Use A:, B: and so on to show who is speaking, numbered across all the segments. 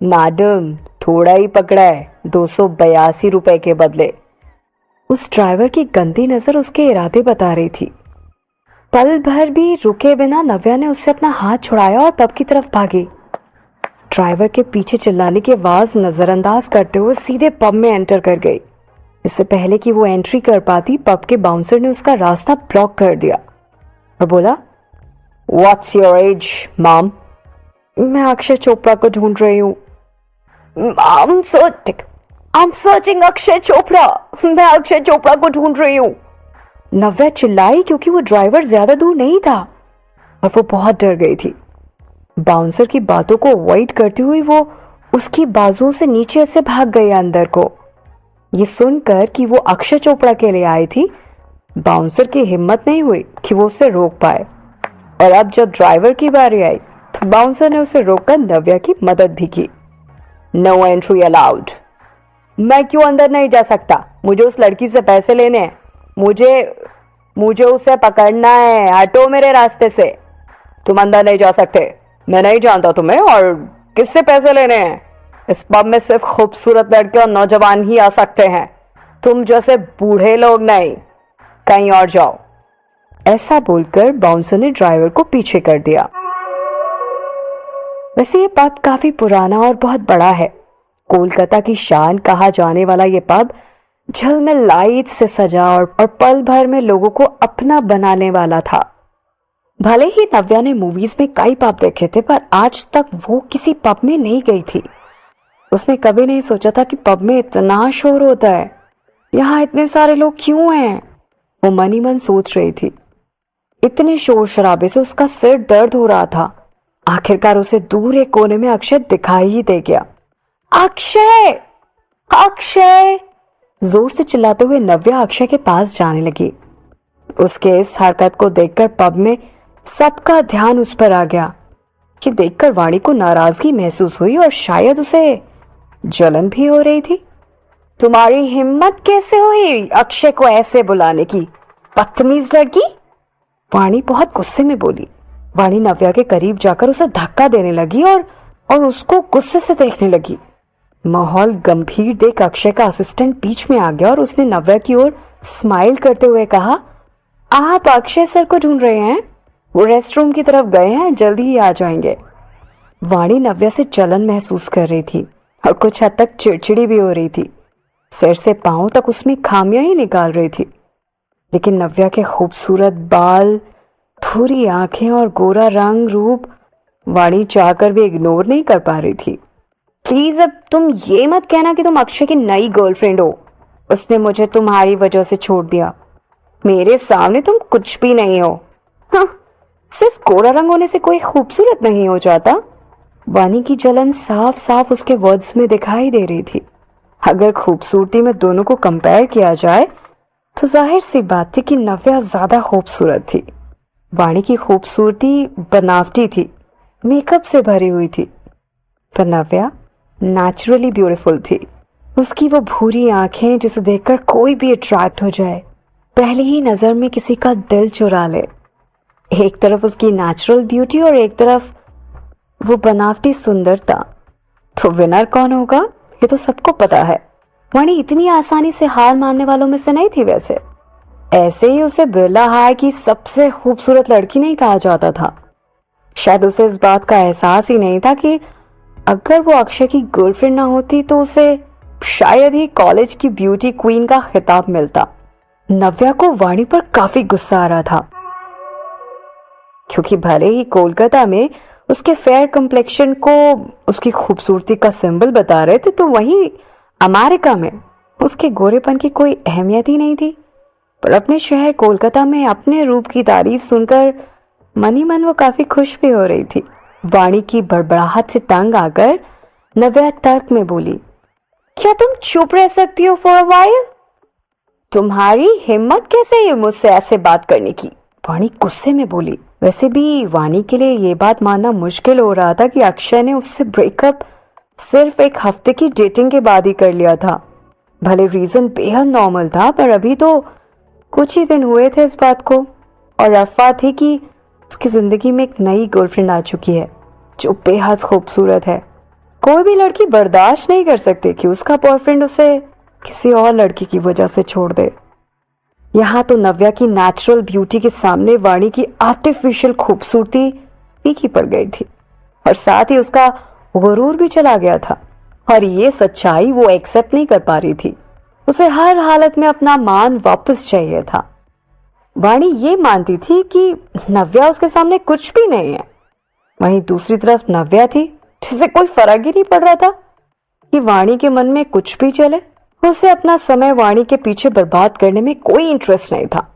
A: Madam, थोड़ा ही पकड़ा है, 282 रुपए के बदले। उस ड्राइवर की गंदी नजर उसके इरादे बता रही थी। पल भर भी रुके बिना नव्या ने उससे अपना हाथ छुड़ाया और पब की तरफ भागी। ड्राइवर के पीछे चिल्लाने की आवाज नजरअंदाज करते हुए सीधे पब में एंटर कर गई। इससे पहले कि वो एंट्री कर पाती, पब के बाउंसर ने उसका रास्ता ब्लॉक कर दिया और बोला, व्हाट्स योर एज मैम? मैं अक्षय चोपड़ा को ढूंढ रही हूँ। I'm searching Akshay Chopra. मैं अक्षय चोपड़ा को ढूंढ रही हूँ। नव्या चिल्लाई क्योंकि वो ड्राइवर ज्यादा दूर नहीं था और वो बहुत डर गई थी। बाउंसर की बातों को अवॉइड करती हुई वो उसकी बाजुओं से नीचे से भाग गई अंदर को। ये सुनकर कि वो अक्षय चोपड़ा के लिए आई थी, बाउंसर की हिम्मत नहीं हुई कि वो उसे रोक पाए। और अब जब ड्राइवर की बारी आई तो बाउंसर ने उसे रोककर नव्या की मदद भी की। No entry allowed. मैं क्यों अंदर नहीं जा सकता? मुझे उस लड़की से पैसे लेने हैं। मुझे उसे पकड़ना है। हटो मेरे रास्ते से। तुम अंदर नहीं जा सकते। मैं नहीं जानता तुम्हें और किससे पैसे लेने हैं। इस पब में सिर्फ खूबसूरत लड़के और नौजवान ही आ सकते हैं। तुम जैसे बूढ़े लोग नहीं। कहीं और जाओ। ऐसा बोलकर बाउंसर ने ड्राइवर को पीछे कर दिया। वैसे ये पब काफी पुराना और बहुत बड़ा है। कोलकाता की शान कहा जाने वाला ये पब झलमल लाइट से सजा और पल भर में लोगों को अपना बनाने वाला था। भले ही नव्या ने मूवीज में कई पब देखे थे, पर आज तक वो किसी पब में नहीं गई थी। उसने कभी नहीं सोचा था कि पब में इतना शोर होता है। यहाँ इतने सारे लोग क्यों हैं? वो मन ही मन सोच रही थी। इतने शोर शराबे से उसका सिर दर्द हो रहा था। आखिरकार उसे दूर एक कोने में अक्षय दिखाई ही दे गया। अक्षय! अक्षय! जोर से चिल्लाते हुए नव्या अक्षय के पास जाने लगी। उसके इस हरकत को देखकर पब में सबका ध्यान उस पर आ गया। कि देखकर वाणी को नाराजगी महसूस हुई और शायद उसे जलन भी हो रही थी। तुम्हारी हिम्मत कैसे हुई अक्षय को ऐसे बुलाने की, बदतमीज लड़की? वाणी बहुत गुस्से में बोली। वाणी नव्या के करीब जाकर उसे धक्का देने लगी और उसको गुस्से से देखने लगी। माहौल गंभीर देख अक्षय का असिस्टेंट बीच में आ गया और उसने नव्या की ओर स्माइल करते हुए कहा, आप अक्षय सर को ढूंढ रहे हैं? वो रेस्टरूम की तरफ गए हैं, जल्दी ही आ जाएंगे। वाणी नव्या से जलन महसूस कर रही थी और कुछ हद तक चिड़चिड़ी भी हो रही थी। सिर से पांव तक उसमें खामियां ही निकाल रही थी। लेकिन नव्या के खूबसूरत बाल, भूरी आंखें और गोरा रंग रूप वाणी चाहकर भी इग्नोर नहीं कर पा रही थी। प्लीज अब तुम ये मत कहना कि तुम अक्षय की नई गर्लफ्रेंड हो। उसने मुझे तुम्हारी वजह से छोड़ दिया। मेरे सामने तुम कुछ भी नहीं हो। हाँ, सिर्फ गोरा रंग होने से कोई खूबसूरत नहीं हो जाता। वाणी की जलन साफ साफ उसके वर्ड्स में दिखाई दे रही थी। अगर खूबसूरती में दोनों को कंपेयर किया जाए तो जाहिर सी बात थी कि नव्या ज्यादा खूबसूरत थी। वाणी की खूबसूरती बनावटी थी, मेकअप से भरी हुई थी, पर नव्या नेचुरली ब्यूटीफुल थी। उसकी वो भूरी आंखें जिसे देखकर कोई भी अट्रैक्ट हो जाए, पहली ही नजर में किसी का दिल चुरा ले। एक तरफ उसकी नेचुरल ब्यूटी और एक तरफ वो बनावटी सुंदरता। तो विनर कौन होगा ये तो सबको पता है। वाणी इतनी आसानी से हार मानने वालों में से नहीं थी। वैसे ऐसे ही उसे बिरला हाय की सबसे खूबसूरत लड़की नहीं कहा जाता था। शायद उसे इस बात का एहसास ही नहीं था कि अगर वो अक्षय की गर्लफ्रेंड ना होती तो उसे शायद ही कॉलेज की ब्यूटी क्वीन का खिताब मिलता। नव्या को वाणी पर काफी गुस्सा आ रहा था, क्योंकि भले ही कोलकाता में उसके फेयर कम्प्लेक्शन को उसकी खूबसूरती का सिंबल बता रहे थे, तो वहीं अमेरिका में उसके गोरेपन की कोई अहमियत ही नहीं थी। पर अपने शहर कोलकाता में अपने रूप की तारीफ सुनकर मन ही मन वो काफी खुश भी हो रही थी। वाणी की बड़बड़ाहट से तंग आकर नव्या तर्क में बोली, क्या तुम चुप रह सकती हो फॉर अ व्हाइल? तुम्हारी हिम्मत कैसे है मुझसे ऐसे बात करने की? वाणी गुस्से में बोली। वैसे भी वाणी के लिए ये बात मानना मुश्किल हो रहा था कि अक्षय ने उससे ब्रेकअप सिर्फ एक हफ्ते की डेटिंग के बाद ही कर लिया था। भले रीजन बेहद नॉर्मल था, पर अभी तो कुछ ही दिन हुए थे इस बात को, और अफवाह थी कि उसकी जिंदगी में एक नई गर्लफ्रेंड आ चुकी है जो बेहद खूबसूरत है। कोई भी लड़की बर्दाश्त नहीं कर सकती कि उसका बॉयफ्रेंड उसे किसी और लड़की की वजह से छोड़ दे। यहाँ तो नव्या की नेचुरल ब्यूटी के सामने वाणी की आर्टिफिशियल खूबसूरती फीकी पड़ गई थी और साथ ही उसका गुरूर भी चला गया था। और ये सच्चाई वो एक्सेप्ट नहीं कर पा रही थी। उसे हर हालत में अपना मान वापस चाहिए था। वाणी ये मानती थी कि नव्या उसके सामने कुछ भी नहीं है। वहीं दूसरी तरफ नव्या थी जिसे कोई फर्क ही नहीं पड़ रहा था कि वाणी के मन में कुछ भी चले। उसे अपना समय वाणी के पीछे बर्बाद करने में कोई इंटरेस्ट नहीं था।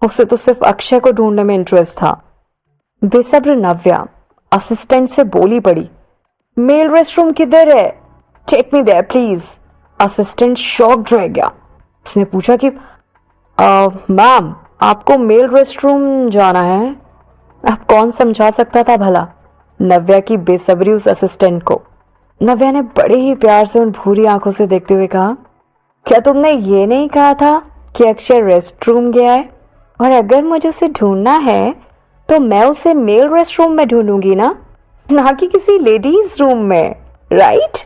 A: उसे तो सिर्फ अक्षय को ढूंढने में इंटरेस्ट था। बेसब्र नव्या असिस्टेंट से बोली पड़ी, मेल रेस्टरूम किधर है? Take me there please. Assistant shocked रह गया। उसने पूछा कि मैम आपको मेल रेस्टरूम जाना है? अब कौन समझा सकता था भला नव्या की बेसब्री उस असिस्टेंट को। नव्या ने बड़े ही प्यार से उन भूरी आंखों से देखते हुए कहा, क्या तुमने ये नहीं कहा था कि अक्षय रेस्टरूम गया है? और अगर मुझे उसे ढूंढना है तो मैं उसे मेल रेस्टरूम में ढूंढूंगी ना कि किसी लेडीज रूम में, राइट?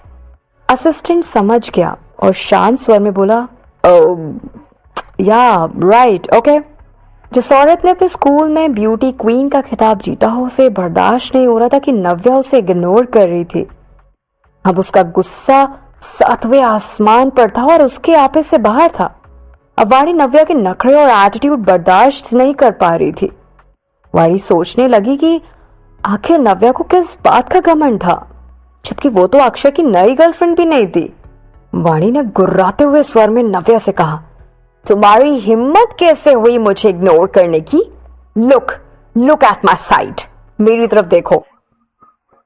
A: असिस्टेंट समझ गया और शांत स्वर में बोला, या राइट ओके। जिस औरत ने अपने स्कूल में ब्यूटी क्वीन का खिताब जीता हो उसे बर्दाश्त नहीं हो रहा था कि नव्या उसे इग्नोर कर रही थी। अब उसका गुस्सा 7वें आसमान पर था और उसके आपे से बाहर था। अब वाणी नव्या के नखरे और एटीट्यूड बर्दाश्त नहीं कर पा रही थी। वाणी सोचने लगी कि आखिर नव्या को किस बात का घमंड था, जबकि वो तो अक्षय की नई गर्लफ्रेंड भी नहीं थी। वाणी ने गुर्राते हुए स्वर में नव्या से कहा, तुम्हारी हिम्मत कैसे हुई मुझे इग्नोर करने की? Look at my side. मेरी तरफ देखो।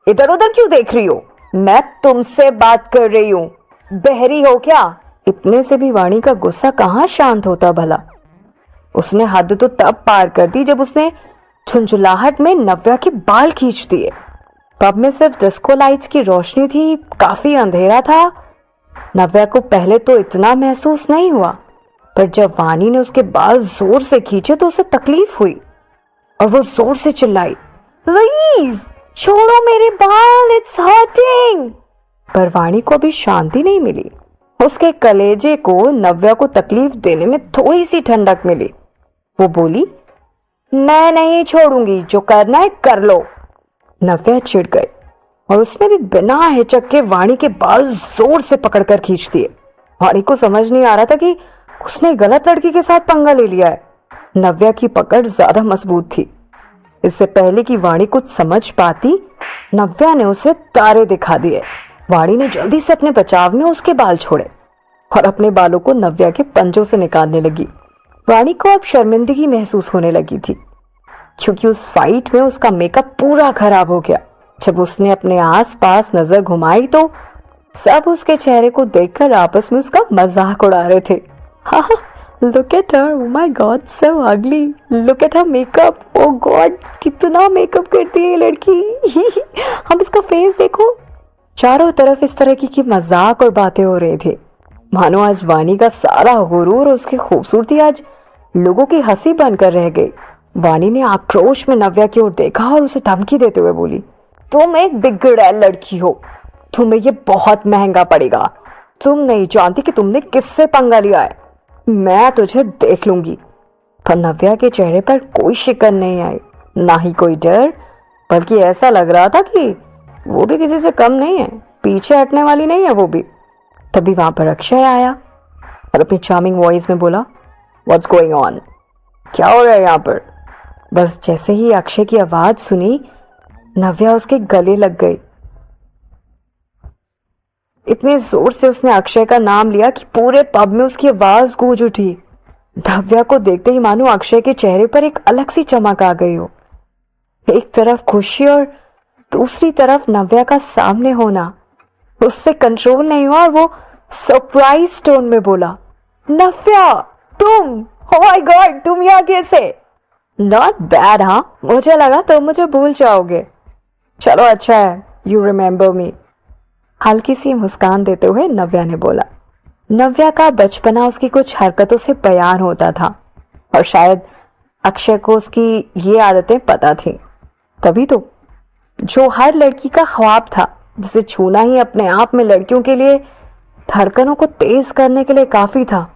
A: इधर उधर क्यों देख रही हो? मैं तुमसे बात कर रही हूं। बहरी हो क्या? इतने से भी वाणी का गुस्सा कहां शांत होता भला। उसने हद तो तब पार कर दी जब उसने झुंझुलाहट में नव्या के बाल खींच दिए। पब में सिर्फ डिस्को लाइट्स की रोशनी थी, काफी अंधेरा था। नव्या को पहले तो इतना महसूस नहीं हुआ, पर जब वाणी ने उसके बाल जोर से खींचे तो उसे तकलीफ हुई और वो जोर से चिल्लाई, लीव, छोड़ो मेरे बाल, इट्स हर्टिंग। पर वाणी को अभी शांति नहीं मिली। उसके कलेजे को नव्या को तकलीफ देने में थोड़ी सी ठंडक मिली। वो बोली, मैं नहीं छोड़ूंगी, जो करना है कर लो। नव्या चिढ़ गई और उसने भी बिना हिचक के वाणी के बाल जोर से पकड़कर खींच दिए। वाणी को समझ नहीं आ रहा था कि उसने गलत लड़की के साथ पंगा ले लिया है। नव्या की पकड़ ज्यादा मजबूत थी। इससे पहले कि वाणी कुछ समझ पाती, नव्या ने उसे तारे दिखा दिए। वाणी ने जल्दी से अपने बचाव में उसके बाल छोड़े और अपने बालों को नव्या के पंजों से निकालने लगी। वाणी को अब शर्मिंदगी महसूस होने लगी थी, क्योंकि उस फाइट में उसका मेकअप पूरा खराब हो गया। जब उसने अपने आसपास नजर घुमाई तो सब उसके चेहरे को देखकर आपस में उसका मजाक उड़ा रहे थे। हाँ, look at her, oh my God, so ugly. Look at her makeup, oh God, कितना मेकअप करती है ये लड़की। हम इसका फेस देखो। चारों तरफ इस तरह की मजाक और बातें हो रहे थे, मानो आज वाणी का सारा गुरूर और उसकी खूबसूरती आज लोगों की हंसी बनकर रह गई। वाणी ने आक्रोश में नव्या की ओर देखा और उसे धमकी देते हुए बोली, तुम एक बिगड़ैल लड़की हो, तुम्हें ये बहुत महंगा पड़ेगा। तुम नहीं जानती कि तुमने किससे पंगा लिया है। मैं तुझे देख लूंगी। पर नव्या के चेहरे पर कोई शिकन नहीं आई, ना ही कोई डर, बल्कि ऐसा लग रहा था कि वो भी किसी से कम नहीं है, पीछे हटने वाली नहीं है वो भी। तभी वहां पर अक्षय आया और अपनी चार्मिंग वॉइस में बोला, व्हाट्स गोइंग ऑन? क्या हो रहा है यहाँ पर? बस जैसे ही अक्षय की आवाज सुनी, नव्या उसके गले लग गई। इतने जोर से उसने अक्षय का नाम लिया कि पूरे पब में उसकी आवाज गूंज उठी। नव्या को देखते ही मानो अक्षय के चेहरे पर एक अलग सी चमक आ गई हो। एक तरफ खुशी और दूसरी तरफ नव्या का सामने होना। उससे कंट्रोल नहीं हुआ और वो सरप्राइज टोन में बोला, नव्या तुम, ओह माय गॉड, तुम यहाँ कैसे? Not bad. हाँ, मुझे लगा तुम मुझे भूल जाओगे। चलो अच्छा है, यू रिमेम्बर मी। हल्की सी मुस्कान देते हुए नव्या ने बोला। नव्या का बचपना उसकी कुछ हरकतों से बयान होता था और शायद अक्षय को उसकी ये आदतें पता थी। तभी तो जो हर लड़की का ख्वाब था जिसे छूना ही अपने आप में लड़कियों के लिए धड़कनों को तेज करने के लिए काफी था।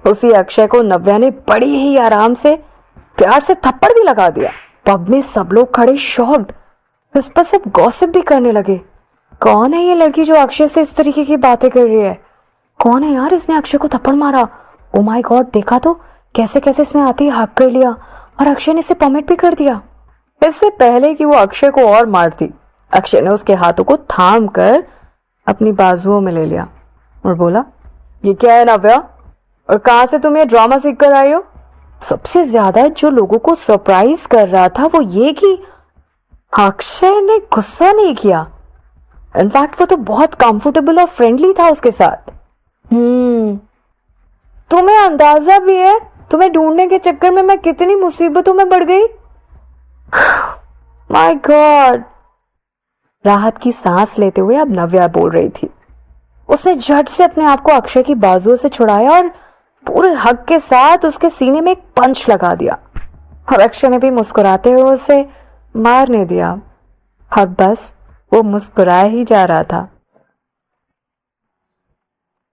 A: उसी अक्षय को नव्या ने बड़ी ही आराम से प्यार से थप्पड़ भी लगा दिया। पब में सब लोग खड़े शॉक्ड, उस पर सब गॉसिप भी करने लगे। कौन है ये लड़की जो अक्षय से इस तरीके की बातें कर रही है? कौन है यार इसने अक्षय को थप्पड़ मारा? ओ माय गॉड, देखा तो कैसे कैसे इसने आते ही हक कर लिया और अक्षय ने इसे परमिट भी कर दिया। इससे पहले कि वो अक्षय को और मारती, अक्षय ने उसके हाथों को थाम कर अपनी बाजुओं में ले लिया और बोला, ये क्या है नव्या, और कहां से तुम ये ड्रामा सीख कर आई हो? सबसे ज्यादा जो लोगों को सरप्राइज कर रहा था वो ये कि अक्षय ने गुस्सा नहीं किया। इनफैक्ट वो तो बहुत कंफर्टेबल और फ्रेंडली था उसके साथ। तुम्हें अंदाजा भी है तुम्हें ढूंढने के चक्कर में मैं कितनी मुसीबतों में पड़ गई? My God. राहत की सांस लेते हुए अब नव्या बोल रही थी। उसने झट से अपने आप को अक्षय की बाजुओं से छुड़ाया और पूरे हक के साथ उसके सीने में एक पंच लगा दिया और अक्षय ने भी मुस्कुराते हुए उसे मारने दिया। हक बस वो मुस्कुराया ही जा रहा था।